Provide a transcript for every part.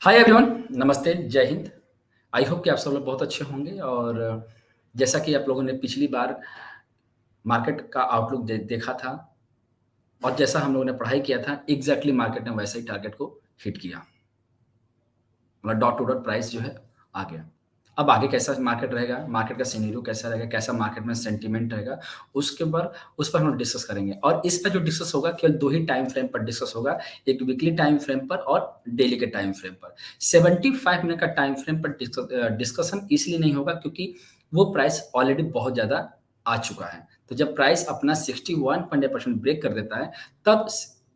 Hi everyone, नमस्ते, जय Hind. I hope कि आप सब लोग बहुत अच्छे होंगे और जैसा कि आप लोगों ने पिछली बार मार्केट का आउटलुक देखा था और जैसा हम लोगों ने पढ़ाई किया था, एग्ज़ैक्टली मार्केट ने वैसे ही टारगेट को हिट किया। मतलब डॉट टू डॉट प्राइस जो है आ गया। अब आगे कैसा मार्केट रहेगा, मार्केट का सिनेरियो कैसा रहेगा, कैसा मार्केट में सेंटीमेंट रहेगा, उसके ऊपर उस पर हम डिस्कस करेंगे और इस पे जो डिस्कस होगा केवल 2 ही टाइम फ्रेम पर डिस्कस होगा, एक वीकली टाइम फ्रेम पर और डेली के टाइम फ्रेम पर। 75 मिनट का टाइम फ्रेम पर डिस्कशन इसलिए नहीं होगा क्योंकि वो प्राइस ऑलरेडी बहुत ज़्यादा आ चुका है। तो जब प्राइस अपना 61.8% ब्रेक कर देता है, तब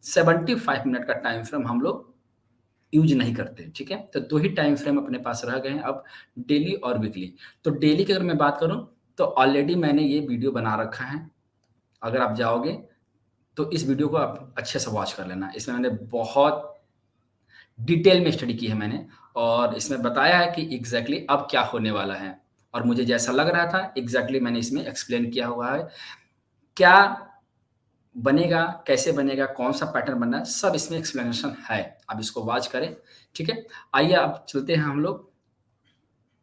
75 मिनट का टाइम फ्रेम हम लोग यूज़ नहीं करते, ठीक है? तो 2 ही टाइम फ्रेम अपने पास रह गए हैं अब, डेली और वीकली। तो डेली की अगर मैं बात करूँ, तो ऑलरेडी मैंने ये वीडियो बना रखा है। अगर आप जाओगे, तो इस वीडियो को आप अच्छे से वॉच कर लेना। इसमें मैंने बहुत डिटेल में स्टडी की है मैंने और इसमें बताया है कि एग्ज़ैक्टली अब क्या होने वाला है और मुझे जैसा लग रहा था, एग्ज़ैक्टली मैंने इसमें एक्सप्लेन किया हुआ है। क्या बनेगा, कैसे बनेगा, कौन-सा पैटर्न बनना है, सब इसमें एक्सप्लेनेशन है। आप इसको वॉच करें, ठीक है? आइए अब चलते हैं हम लोग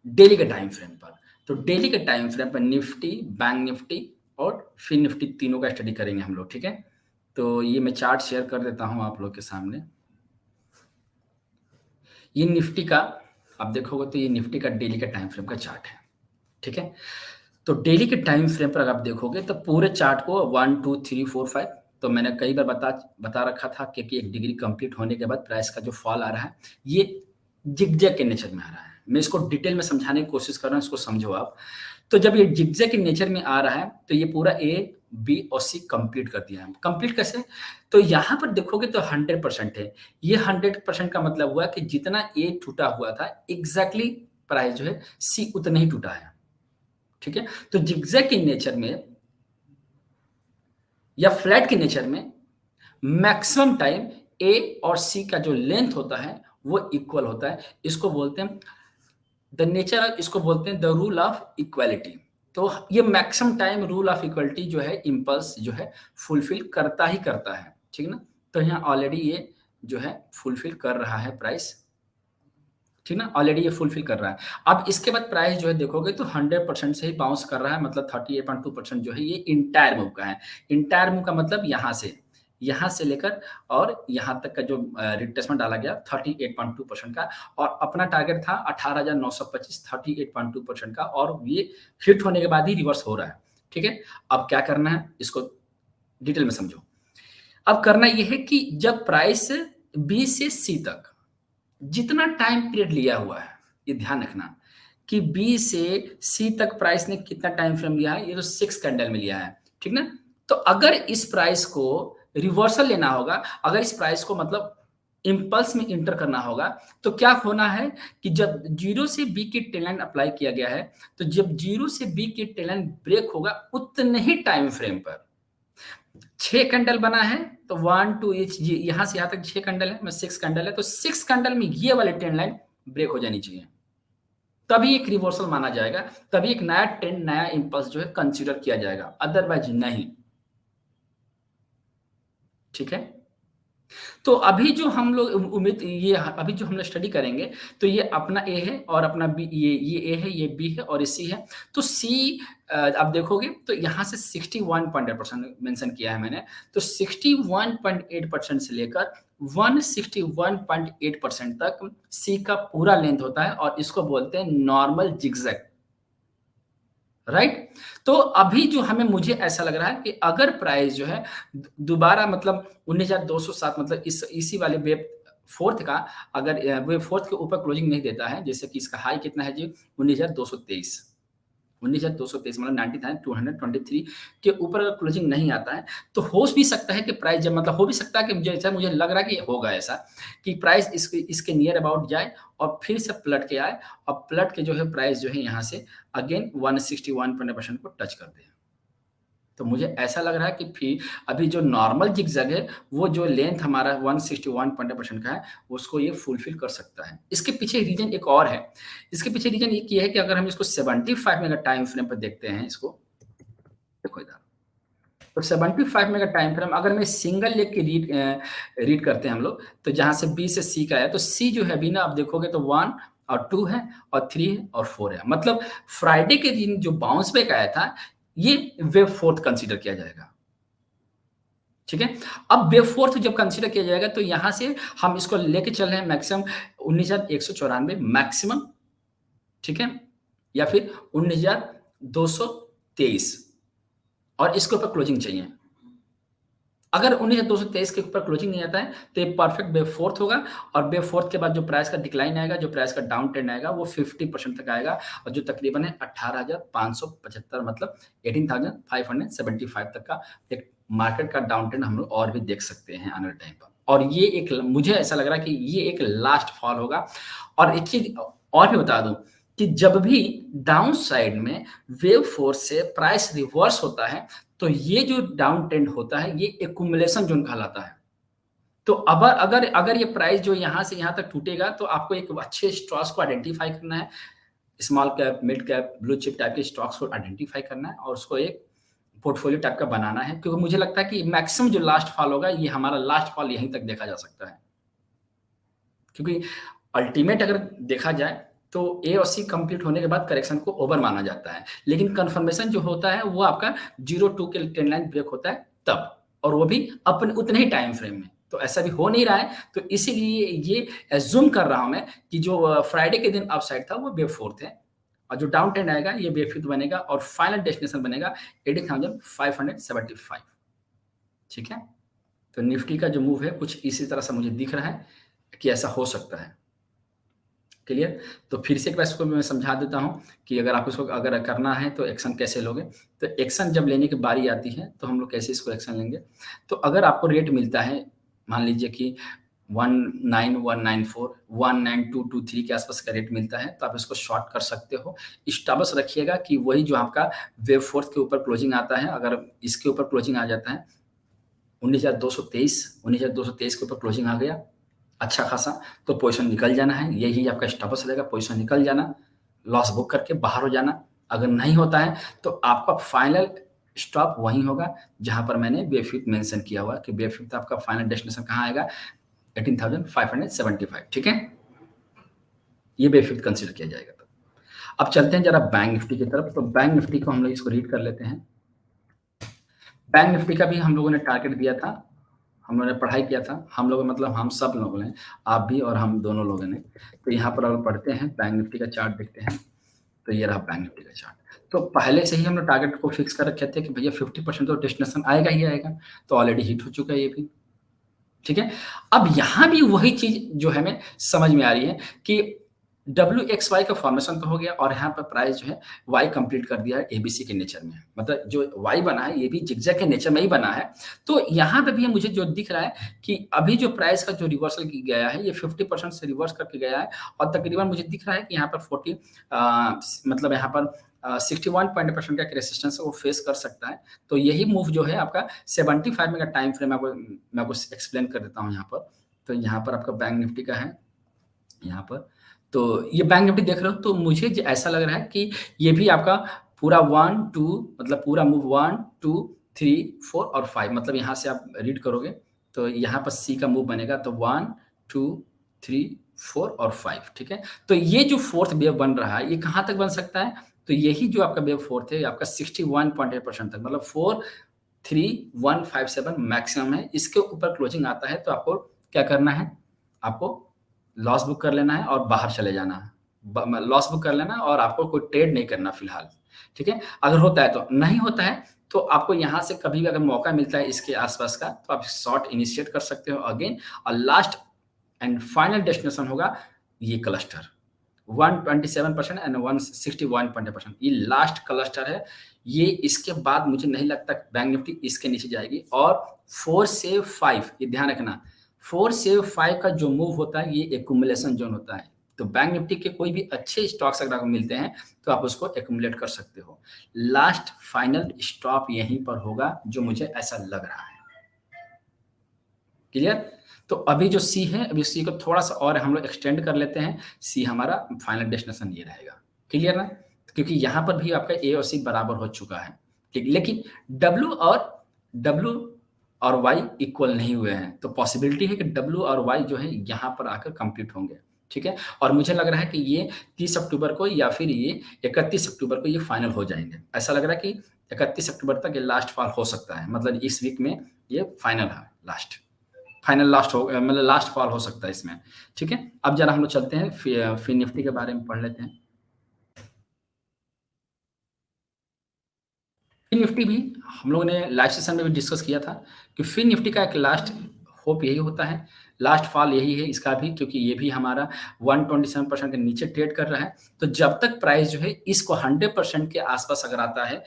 डेली के टाइम फ्रेम पर। तो डेली के टाइम फ्रेम पर निफ्टी, बैंक निफ्टी और फिन निफ्टी तीनों का स्टडी करेंगे हम लोग, ठीक है? तो ये मैं चार्ट शेयर कर देता हूँ आप लोग के सामने। ये निफ्टी का आप देखोगे तो ये निफ्टी का डेली का टाइम फ्रेम का चार्ट है, ठीक है? तो डेली के टाइम फ्रेम पर अगर आप देखोगे तो पूरे चार्ट को 1, 2, 3, 4, 5 तो मैंने कई बार बता बता रखा था कि 1 डिग्री कंप्लीट होने के बाद प्राइस का जो फॉल आ रहा है, ये ज़िगज़ैग के नेचर में आ रहा है। मैं इसको डिटेल में समझाने की कोशिश कर रहा हूँ, इसको समझो आप। तो जब ये ज़िगज़ैग के नेचर में आ रहा है, तो ये पूरा ए, बी और सी कंप्लीट कर दिया है। कंप्लीट कैसे? तो यहाँ पर देखोगे तो 100% है। ये 100% का मतलब हुआ कि जितना ए टूटा हुआ था, एग्ज़ैक्टली प्राइस जो है सी उतना ही टूटा है। ठीक है? तो ज़िगज़ैग के नेचर में या फ्लैट के नेचर में मैक्सिमम टाइम ए और सी का जो लेंथ होता है, वो इक्वल होता है। इसको बोलते हैं द नेचर इसको बोलते हैं द रूल ऑफ इक्वालिटी। तो ये maximum time rule of equality जो है इम्पल्स जो है फुलफिल करता ही करता है, ठीक ना? तो यहाँ ऑलरेडी ये जो है फुलफिल कर रहा है प्राइस, ठीक ना? ऑलरेडी ये फुलफिल कर रहा है। अब इसके बाद प्राइस जो है देखोगे तो 100% से ही बाउंस कर रहा है मतलब 38.2% जो है ये एंटायर मूव का है। एंटायर मूव का मतलब यहाँ से लेकर और यहाँ तक का जो रिट्रेसमेंट डाला गया 38.2% का और अपना टारगेट था 18,925 38.2% का और ये हिट होने के बाद ही रिवर्स हो रहा है, ठीक है? अब क्या करना है इसको डिटेल में समझो। अब करना ये है कि जब प्राइस बी से सी तक जितना टाइम पीरियड लिया हुआ है, ये ध्यान रखना कि बी से सी तक प्राइस ने कितना टाइम फ्रेम लिया है, ये तो 6 कैंडल में लिया है, ठीक ना? तो अगर इस प्राइस को रिवर्सल लेना होगा, अगर इस प्राइस को मतलब इम्पल्स में एंटर करना होगा, तो क्या होना है कि जब 0 से बी की ट्रेंड लाइन अप्लाई किया गया है, तो जब 0 से बी की ट्रेंड लाइन ब्रेक होगा, उतने ही टाइम फ्रेम पर 6 कैंडल बना है, तो 1, 2 इच ये यहाँ से यहाँ तक 6 कैंडल है, 6 कैंडल है, तो 6 कैंडल में ये वाली ट्रेंड लाइन ब्रेक हो जानी चाहिए। तभी एक रिवर्सल माना जाएगा, तभी एक नया ट्रेंड, नया इम्पल्स जो है कंसीडर किया जाएगा, अदरवाइज़ नहीं। ठीक है? तो अभी जो हम लोग उम्मीद ये अभी जो हम लोग स्टडी करेंगे, तो ये अपना ए है और अपना बी ये ए है, ये बी है और ये सी है। तो सी आप देखोगे तो यहाँ से 61.8% मेंशन किया है मैंने। तो 61.8% से लेकर 161.8% तक सी का पूरा लेंथ होता है और इसको बोलते हैं नॉर्मल ज़िगज़ैग। राइट? तो अभी जो हमें मुझे ऐसा लग रहा है कि अगर प्राइस जो है दोबारा मतलब 19,207 मतलब इस इसी वाले वेव 4th का अगर वेव 4th के ऊपर क्लोजिंग नहीं देता है, जैसे कि इसका हाई कितना है जी 19,223 19,223 मतलब 90,223 के ऊपर अगर क्लोजिंग नहीं आता है, तो हो भी सकता है कि प्राइस जब मतलब हो भी सकता है कि मुझे लग रहा है कि होगा ऐसा, कि प्राइस इसके नियर अबाउट जाए और फिर से पलट के आए और पलट के जो है प्राइस जो है यहाँ से अगेन 161% को टच कर दे। तो मुझे ऐसा लग रहा है कि फिर अभी जो नॉर्मल ज़िगज़ैग है, वो जो लेंथ हमारा 161% का है, उसको ये फुलफ़िल कर सकता है। इसके पीछे रीज़न एक और है। इसके पीछे रीज़न एक ये है कि अगर हम इसको 75 मिनट का टाइम फ्रेम पर देखते हैं इसको, देखो इधर। तो 75 में का टाइम फ्रेम अगर मैं सिंगल लेग की रीड करते हैं हम लोग, तो जहाँ से बी से सी का है, तो सी जो है अभी ना आप देखोगे तो 1 और 2 है और 3 है और 4 है। मतलब फ्राइडे के दिन जो बाउंस बैक आया था, ये वेव फोर्थ कंसीडर किया जाएगा। ठीक है? अब वेव फोर्थ जब कंसीडर किया जाएगा तो यहाँ से हम इसको लेके चल रहे हैं मैक्सिमम 19,194 मैक्सिमम, ठीक है? या फिर 19,223 और इसके ऊपर क्लोजिंग चाहिए। अगर 19,223 के ऊपर क्लोजिंग नहीं आता है, तो ये परफेक्ट वेव फोर्थ होगा और वेव फोर्थ के बाद जो प्राइस का डिक्लाइन आएगा, जो प्राइस का डाउन ट्रेंड आएगा, वो 50% तक आएगा और जो तकरीबन है 18,575 मतलब 18,575 तक का एक मार्केट का डाउन ट्रेंड हम लोग और भी देख सकते हैं आने वाले टाइम पर। और ये एक मुझे ऐसा लग रहा है कि ये एक लास्ट फॉल होगा। और एक चीज़ और भी बता दूँ कि जब भी डाउन साइड में वेव फोर्स से प्राइस रिवर्स होता है, तो ये जो डाउन ट्रेंड होता है, ये एक्युमुलेशन जोन कहलाता है। तो अब अगर अगर ये प्राइस जो यहाँ से यहाँ तक टूटेगा, तो आपको एक अच्छे स्टॉक्स को आइडेंटिफाई करना है। Small cap, mid cap, blue chip type के स्टॉक्स को आइडेंटिफाई करना है और उसको एक पोर्टफोलियो टाइप का बनाना है, क्योंकि मुझे लगता है कि मैक्सिमम जो लास्ट फॉल होगा, ये हमारा लास्ट फॉल यहीं तक देखा जा सकता है। क्योंकि अल्टीमेट अगर देखा जाए तो ए और सी कंप्लीट होने के बाद करेक्शन को ओवर माना जाता है, लेकिन कंफर्मेशन जो होता है वो आपका 0-2 के ट्रेंड लाइन ब्रेक होता है तब, और वो भी अपने उतने ही टाइम फ्रेम में। तो ऐसा भी हो नहीं रहा है, तो इसीलिए ये एज्यूम कर रहा हूं मैं कि जो फ्राइडे के दिन अपसाइड था वो वेव फोर्थ है और जो डाउन ट्रेंड आएगा ये वेव फिफ्थ बनेगा और फाइनल डेस्टिनेशन बनेगा 18,575। ठीक है? तो निफ्टी का जो मूव है कुछ इसी तरह से मुझे दिख रहा है कि ऐसा हो सकता है। क्लियर? तो फिर से एक बार इसको मैं समझा देता हूँ कि अगर आप इसको अगर करना है तो एक्शन कैसे लोगे? तो एक्शन जब लेने की बारी आती है तो हम लोग कैसे इसको एक्शन लेंगे? तो अगर आपको रेट मिलता है, मान लीजिए कि 19194 19223 के आसपास का रेट मिलता है, तो आप इसको शॉर्ट कर सकते हो। स्टॉप लॉस रखिएगा कि वही जो आपका वेव फोर्थ के ऊपर क्लोजिंग आता है, अगर इसके ऊपर क्लोजिंग आ जाता है 19,223 के ऊपर क्लोजिंग आ गया अच्छा खासा, तो पोज़ीशन निकल जाना है, यही आपका स्टॉप लॉस रहेगा, पोज़ीशन निकल जाना, लॉस बुक करके बाहर हो जाना। अगर नहीं होता है, तो आपका फाइनल स्टॉप वहीं होगा, जहाँ पर मैंने वेव फिफ्थ मेंशन किया हुआ है कि वेव फिफ्थ आपका फाइनल डेस्टिनेशन कहाँ आएगा? 18,575 ठीक है? ये वेव फिफ्थ कंसीडर किया जाएगा तो। अब चलते हैं ज़रा बैंक निफ्टी की तरफ, तो बैंक निफ्टी को हम लोग इसको रीड कर लेते हैं। बैंक निफ्टी का भी हम लोगों ने टारगेट दिया था, हम लोगों ने पढ़ाई किया था, हम लोग मतलब हम सब लोगों ने, आप भी और हम दोनों लोगों ने। तो यहाँ पर अगर पढ़ते हैं, बैंक निफ्टी का चार्ट देखते हैं, तो ये रहा बैंक निफ्टी का चार्ट। तो पहले से ही हम लोग टारगेट को फिक्स कर रखे थे कि भैया 50% तो डेस्टिनेशन आएगा ही आएगा, तो ऑलरेडी हिट हो चुका है ये भी, ठीक है? अब यहाँ भी वही चीज़ जो हमें समझ में आ रही है कि WXY का फॉर्मेशन तो हो गया और यहाँ पर प्राइस जो है Y कंप्लीट कर दिया है ABC के नेचर में। मतलब जो Y बना है ये भी ज़िगज़ैग के नेचर में ही बना है। तो यहाँ पे भी मुझे जो दिख रहा है कि अभी जो प्राइस का जो रिवर्सल की गया है ये 50% से रिवर्स करके गया है और तकरीबन मुझे दिख रहा है कि यहाँ पर मतलब यहाँ पर 61% का एक रेजिस्टेंस है वो फेस कर सकता है। तो यही मूव जो है आपका 75 में का टाइम फ्रेम मैं आपको एक्सप्लेन कर देता हूँ यहाँ पर। तो यहाँ पर आपका बैंक निफ्टी का है, यहाँ पर। तो ये बैंक निफ्टी देख रहे हो तो मुझे ऐसा लग रहा है कि ये भी आपका पूरा 1-2 मतलब पूरा मूव 1-2 3 4 और 5 मतलब यहाँ से आप रीड करोगे तो यहाँ पर सी का मूव बनेगा तो 1-2 3 4 और 5 ठीक है। तो ये जो फोर्थ वेव बन रहा है ये कहाँ तक बन सकता है? तो यही जो आपका वेव फोर्थ है आपका 61.8% तक मतलब 43157 मैक्सिमम है। इसके ऊपर क्लोजिंग आता है तो आपको क्या करना है? आपको लॉस बुक कर लेना है और बाहर चले जाना है। लॉस बुक कर लेना और आपको कोई ट्रेड नहीं करना फिलहाल, ठीक है? अगर होता है तो, नहीं होता है तो आपको यहाँ से कभी भी अगर मौका मिलता है इसके आसपास का तो आप शॉर्ट इनिशिएट कर सकते हो अगेन और लास्ट एंड फाइनल डेस्टिनेशन होगा ये क्लस्टर 127% एंड 161.8% ये लास्ट क्लस्टर है। ये इसके बाद मुझे नहीं लगता बैंक निफ्टी इसके नीचे जाएगी और 4 से 5 ये ध्यान रखना 4 से 5 का जो मूव होता है ये एक्युमुलेशन जोन होता है। तो बैंक निफ्टी के कोई भी अच्छे स्टॉक्स अगर आपको मिलते हैं तो आप उसको एक्युमुलेट कर सकते हो। लास्ट फाइनल स्टॉप यहीं पर होगा जो मुझे ऐसा लग रहा है। क्लियर? तो अभी जो सी है अभी सी को थोड़ा-सा और हम लोग एक्सटेंड कर लेते हैं। सी हमारा फाइनल डेस्टिनेशन ये रहेगा। क्लियर ना? क्योंकि यहाँ पर भी आपका ए और सी बराबर हो चुका है। ठीक, लेकिन डब्ल्यू और डब्ल्यू और वाई इक्वल नहीं हुए हैं, तो पॉसिबिलिटी है कि डब्ल्यू और वाई जो है यहाँ पर आकर कंप्लीट होंगे, ठीक है? और मुझे लग रहा है कि ये 30 अक्टूबर को या फिर ये 31 अक्टूबर को ये फाइनल हो जाएँगे। ऐसा लग रहा है कि 31 अक्टूबर तक ये लास्ट फॉल हो सकता है, मतलब इस वीक में ये फाइनल है लास्ट। फाइनल लास्ट हो मतलब लास्ट फॉल हो सकता है इसमें, ठीक है? अब ज़रा हम लोग चलते हैं फिन निफ्टी के बारे में पढ़ लेते हैं। फिन निफ्टी भी हम लोगों ने लाइव सेशन में भी डिस्कस किया था कि फिन निफ्टी का एक लास्ट होप यही होता है, लास्ट फॉल यही है इसका भी, क्योंकि ये भी हमारा 127% के नीचे ट्रेड कर रहा है। तो जब तक प्राइस जो है इसको 100% के आसपास अगर आता है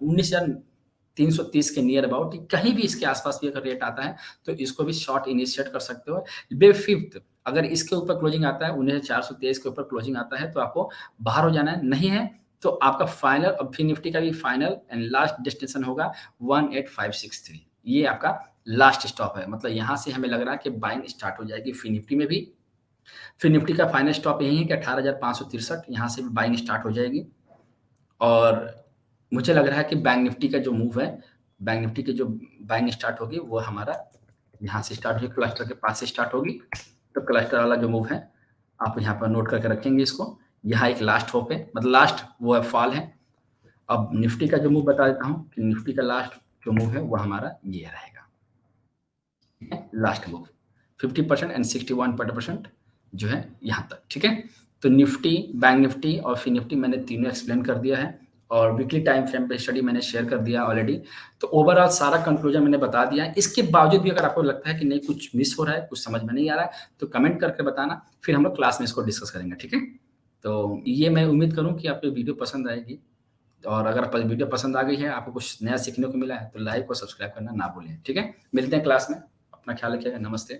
19,330 के नियर अबाउट, कहीं भी इसके आसपास भी अगर रेट आता है तो इसको भी शॉर्ट इनिशिएट कर सकते हो। बे-फिफ्थ अगर इसके ऊपर क्लोजिंग आता है 19,423 के ऊपर क्लोजिंग आता है तो आपको बाहर हो जाना है, नहीं है तो आपका फाइनल, अब फिर निफ्टी का भी फाइनल एंड लास्ट डेस्टिनेशन होगा 18563। ये आपका लास्ट स्टॉप है, मतलब यहाँ से हमें लग रहा है कि बाइंग स्टार्ट हो जाएगी फिर निफ्टी में भी। फिर निफ्टी का फाइनल स्टॉप यही है कि 18,563, यहाँ से भी बाइंग स्टार्ट हो जाएगी। और मुझे लग रहा है कि बैंक निफ्टी का जो मूव है, बैंक निफ्टी की जो बाइंग स्टार्ट होगी वो हमारा यहाँ से स्टार्ट होगी, क्लस्टर के पास से स्टार्ट होगी। तो क्लस्टर वाला जो मूव है आप यहाँ पर नोट करके रखेंगे इसको। यहाँ एक लास्ट होप है, मतलब लास्ट वो है फॉल है। अब निफ्टी का जो मूव बता देता हूँ कि निफ्टी का लास्ट जो मूव है वो हमारा ये रहेगा, ठीक है? लास्ट मूव 50% एंड 61% जो है यहाँ तक, ठीक है? तो निफ्टी, बैंक निफ्टी और फिन निफ्टी मैंने तीनों एक्सप्लेन कर दिया है और वीकली टाइम फ्रेम पे स्टडी मैंने शेयर कर दिया ऑलरेडी। तो ओवरऑल सारा कंक्लूजन मैंने बता दिया है। इसके बावजूद भी अगर आपको लगता है कि नहीं कुछ मिस हो रहा है, कुछ समझ में नहीं आ रहा है, तो कमेंट करके बताना, फिर हम लोग क्लास में इसको डिस्कस करेंगे, ठीक है? तो ये मैं उम्मीद करूँ कि आपको वीडियो पसंद आएगी, और अगर वीडियो पसंद आ गई है, आपको कुछ नया सीखने को मिला है, तो लाइक और सब्सक्राइब करना ना भूलें, ठीक है? मिलते हैं क्लास में, अपना ख्याल रखिएगा, नमस्ते।